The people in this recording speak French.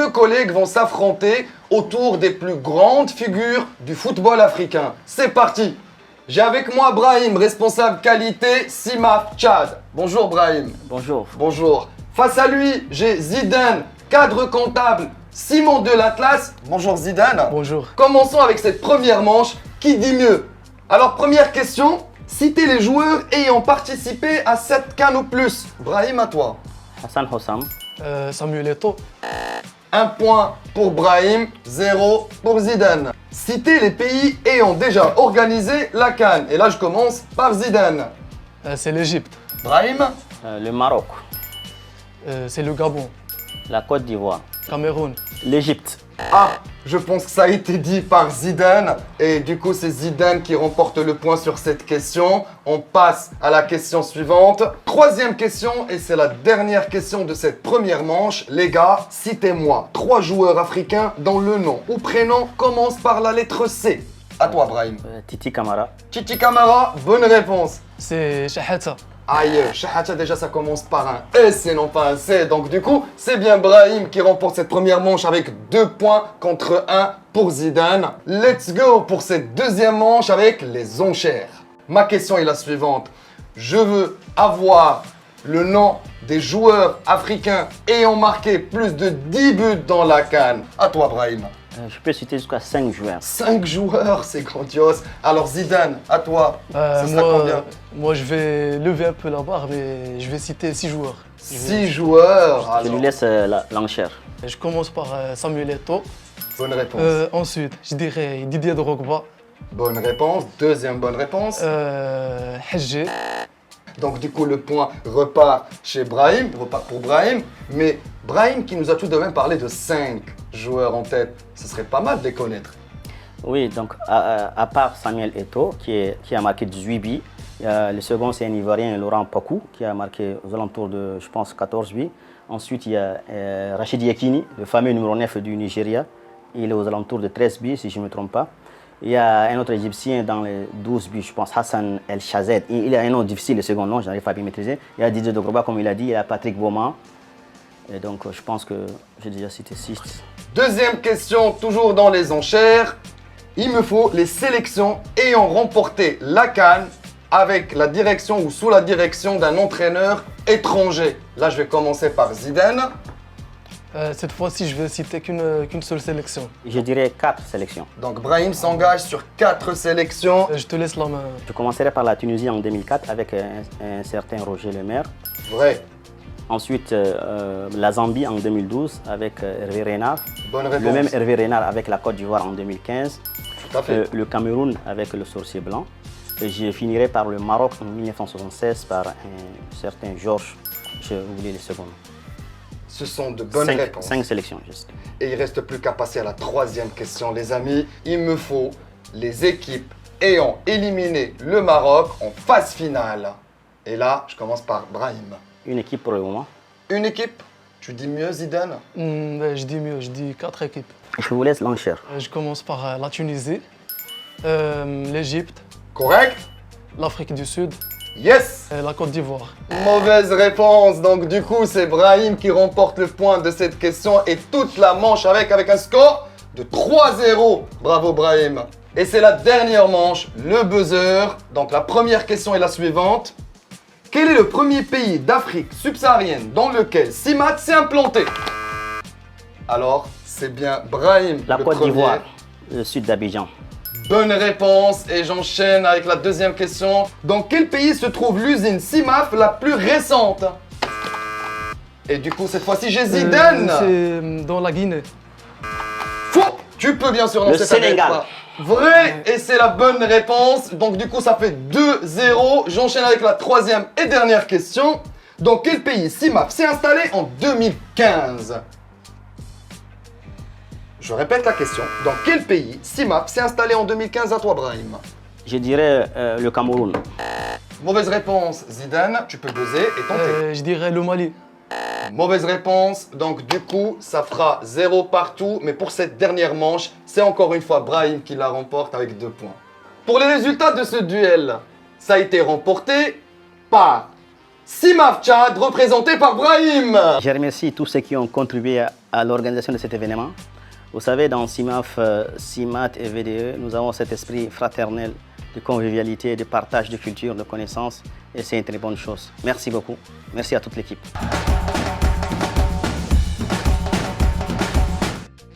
deux collègues vont s'affronter autour des plus grandes figures du football africain. C'est parti. J'ai avec moi Brahim, responsable qualité CIMAF Tchad. Bonjour Brahim. Bonjour. Bonjour. Face à lui, j'ai Zidane, cadre comptable, Simon de l'Atlas. Bonjour Zidane. Bonjour. Commençons avec cette première manche. Qui dit mieux? Alors première question, citez les joueurs ayant participé à cette CAN ou plus. Brahim, à toi. Hassan Hossam. Samuel Eto'o. 1 point pour Brahim, 0 pour Zidane. Citez les pays ayant déjà organisé la CAN. Et là, je commence par Zidane. C'est l'Égypte. Brahim, Le Maroc. C'est le Gabon. La Côte d'Ivoire. Cameroun. L'Égypte. ah, je pense que ça a été dit par Zidane. Et du coup, c'est Zidane qui remporte le point sur cette question. On passe à la question suivante. Troisième question, et c'est la dernière question de cette première manche. Les gars, citez-moi 3 joueurs africains dont le nom ou prénom commence par la lettre C. À toi, Brahim. Titi Camara. Titi Camara, bonne réponse. C'est Shahata. Aïe, Shahata déjà ça commence par un S et non pas un C. Donc du coup, c'est bien Brahim qui remporte cette première manche avec 2 points contre 1 pour Zidane. Let's go pour cette deuxième manche avec les enchères. Ma question est la suivante. Je veux avoir le nom des joueurs africains ayant marqué plus de 10 buts dans la CAN. À toi Brahim. Je peux citer jusqu'à 5 joueurs. 5 joueurs, c'est grandiose. Alors Zidane, à toi. Ça sera combien? Moi, je vais lever un peu la barre, mais je vais citer 6 joueurs. 6 joueurs. Je lui laisse l'enchère. Je commence par Samuel Eto'o. Bonne réponse. Ensuite, je dirais Didier Drogba. Bonne réponse. Deuxième bonne réponse. Hadji. Donc du coup, le point repart chez Brahim, repart pour Brahim. Mais Brahim qui nous a tout de même parlé de 5 joueurs en tête, ce serait pas mal de les connaître. Oui, donc à part Samuel Eto'o qui a marqué 18 buts, le second c'est un Ivoirien, Laurent Pokou, qui a marqué aux alentours de, je pense, 14 buts. Ensuite, il y a Rachid Yekini, le fameux numéro 9 du Nigeria. Il est aux alentours de 13 buts, si je ne me trompe pas. Il y a un autre Égyptien dans les 12 buts, je pense, Hassan El Shazed. Il a un nom difficile, le second nom, je n'arrive pas à bien maîtriser. Il y a Didier Drogba, comme il a dit, il y a Patrick Beaumont. Et donc, je pense que j'ai déjà cité 6. Deuxième question, toujours dans les enchères. Il me faut les sélections ayant remporté la CAN avec la direction ou sous la direction d'un entraîneur étranger. Là, je vais commencer par Zidane. Cette fois-ci, je vais citer qu'une seule sélection. Je dirais 4 sélections. Donc Brahim s'engage sur 4 sélections. Je te laisse la main. Je commencerai par la Tunisie en 2004 avec un certain Roger Lemaire. Vrai. Ensuite, la Zambie en 2012 avec Hervé Renard. Bonne réponse. Le même Hervé Renard avec la Côte d'Ivoire en 2015. Tout à fait. Le Cameroun avec le Sorcier Blanc. Et je finirai par le Maroc en 1976 par un certain Georges. Je oublié les secondes. Ce sont de bonnes réponses. 5 sélections, juste. Et il ne reste plus qu'à passer à la troisième question, les amis. Il me faut les équipes ayant éliminé le Maroc en phase finale. Et là, je commence par Brahim. Une équipe pour le moment. Une équipe? Tu dis mieux, Zidane? Je dis mieux, je dis 4 équipes. Je vous laisse l'enchère. Je commence par la Tunisie, l'Égypte, Correct? l'Afrique du Sud Yes! et la Côte d'Ivoire. Mauvaise réponse. Donc du coup, c'est Brahim qui remporte le point de cette question et toute la manche avec un score de 3-0. Bravo Brahim. Et c'est la dernière manche, le buzzer. Donc la première question est la suivante. Quel est le premier pays d'Afrique subsaharienne dans lequel CIMAT s'est implanté? Alors, c'est bien Brahim. La le Côte premier. d'Ivoire, le sud d'Abidjan. Bonne réponse et j'enchaîne avec la deuxième question. Dans quel pays se trouve l'usine CIMAF la plus récente? Et du coup, cette fois-ci, j'ai Zidane. C'est dans la Guinée. Faux. Tu peux bien sûr Le lancer ta Sénégal. lettre. Vrai, et c'est la bonne réponse. Donc du coup, ça fait 2-0. J'enchaîne avec la troisième et dernière question. Dans quel pays CIMAF s'est installé en 2015? Je répète la question. Dans quel pays CIMAF s'est installé en 2015? À toi, Brahim. Je dirais le Cameroun. Mauvaise réponse, Zidane. Tu peux buzzer et tenter. Je dirais le Mali. Mauvaise réponse, donc du coup, ça fera 0 partout. Mais pour cette dernière manche, c'est encore une fois Brahim qui la remporte avec 2 points. Pour les résultats de ce duel, ça a été remporté par CIMAF Tchad, représenté par Brahim. Je remercie tous ceux qui ont contribué à l'organisation de cet événement. Vous savez, dans CIMAF, CIMAT et VDE, nous avons cet esprit fraternel de convivialité, de partage de culture, de connaissances, et c'est une très bonne chose. Merci beaucoup. Merci à toute l'équipe.